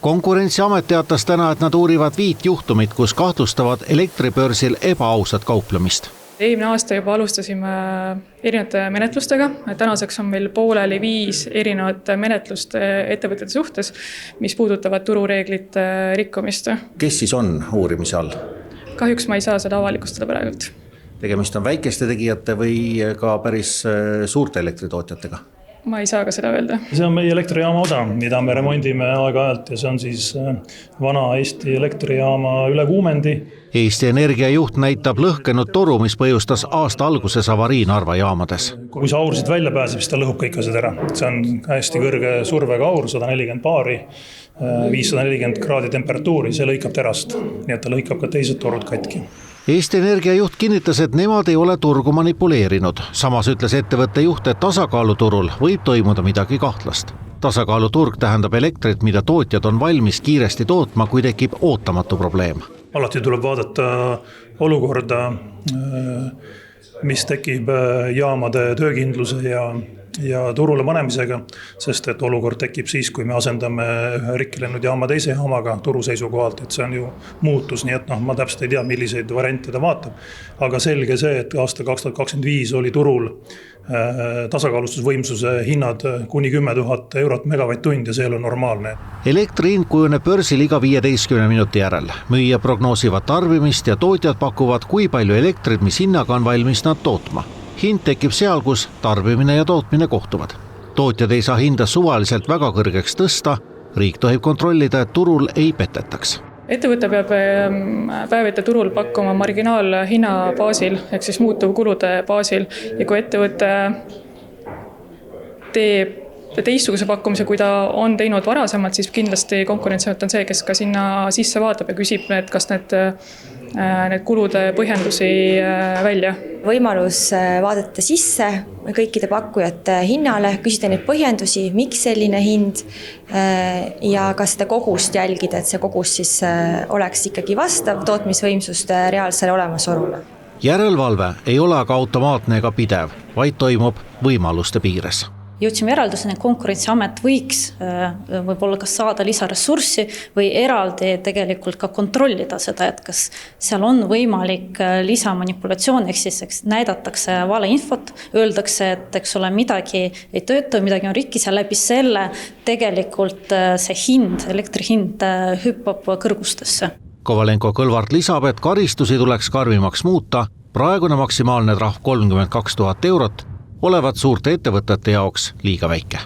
Konkurentsiamet teatas täna, et nad uurivad 5 juhtumit, kus kahtlustavad elektribörsil ebaausat kauplemist. Eelmine aasta juba alustasime erinevate menetlustega. Tänaseks on meil pooleli 5 erinevat menetlust ettevõtete suhtes, mis puudutavad turureeglite rikkumist. Kes siis on uurimise all? Kahjuks ma ei saa seda avalikustada praegult. Tegemist on väikeste tegijate või ka päris suurte elektritootjatega? Ma ei saa ka seda öelda. See on meie elektrijaama osa, mida me remondime aeg-ajalt ja see on siis vana Eesti elektrijaama ülekuumendi. Eesti Energia juht näitab lõhkenud toru, mis põhjustas aasta alguses avarii Narva jaamades. Kui see aur siit välja pääseb, siis ta lõhub kõik asjad ära. See on hästi kõrge survega aur, 140 baari, 540 kraadi temperatuuri, see lõikab terast. Nii et ta lõikab ka teised torud katki. Eesti Energia juht kinnitas, et nemad ei ole turgu manipuleerinud. Samas ütles ettevõtte juht, et tasakaaluturul võib toimuda midagi kahtlast. Tasakaaluturg tähendab elektrit, mida tootjad on valmis kiiresti tootma, kui tekib ootamatu probleem. Alati tuleb vaadata olukorda, mis tekib jaamade töökindluse ja turule panemisega, sest et olukord tekib siis, kui me asendame ühe rikki läinud jaama teise jaamaga turu seisukohalt, et see on ju muutus, nii et ma täpselt ei tea, milliseid variante ta vaatab. Aga selge see, et aasta 2025 oli turul tasakaalustusvõimsuse hinnad kuni 10 000 eurot megavatt-tund ja see ei ole normaalne. Elektri hind kujuneb börsil iga 15 minuti järel. Müüja prognoosivad tarbimist ja tootjad pakuvad, kui palju elektrit, mis hinnaga on valmis nad tootma. Hind tekib seal, kus tarbimine ja tootmine kohtuvad. Tootjad ei saa hinda suvaliselt väga kõrgeks tõsta, riik tohib kontrollida, et turul ei petetaks. Ettevõte peab päeviti turul pakkuma marginaalhinna baasil, ehk siis muutuvkulude baasil. Ja kui ettevõte teeb teistsuguse pakkumise, kui ta on teinud varasemalt, siis kindlasti Konkurentsiamet on see, kes ka sinna sisse vaatab ja küsib, et kas need kulude põhjendusi välja. Võimalus vaadata sisse kõikide pakkujate hinnale, küsida neid põhjendusi, miks selline hind ja ka seda kogust jälgida, et see kogus siis oleks ikkagi vastav tootmisvõimsuste reaalsele olemasolule. Järelevalve ei ole aga automaatne ega pidev, vaid toimub võimaluste piires. Jõudsime järelduseni, et Konkurentsiamet võiks võib-olla kas saada lisaressurssi või eraldi tegelikult ka kontrollida seda, et kas seal on võimalik lisamanipulatsioon, ehk siis näidatakse valeinfot, öeldakse, et eks ole midagi ei tööta, midagi on rikkis ja läbi selle tegelikult see hind, elektri hind hüppab kõrgustesse. Kovalenko-Kõlvart lisab, et karistusi tuleks karmimaks muuta, praegune maksimaalne trahv 32 000 eurot olevat suurte ettevõtete jaoks liiga väike.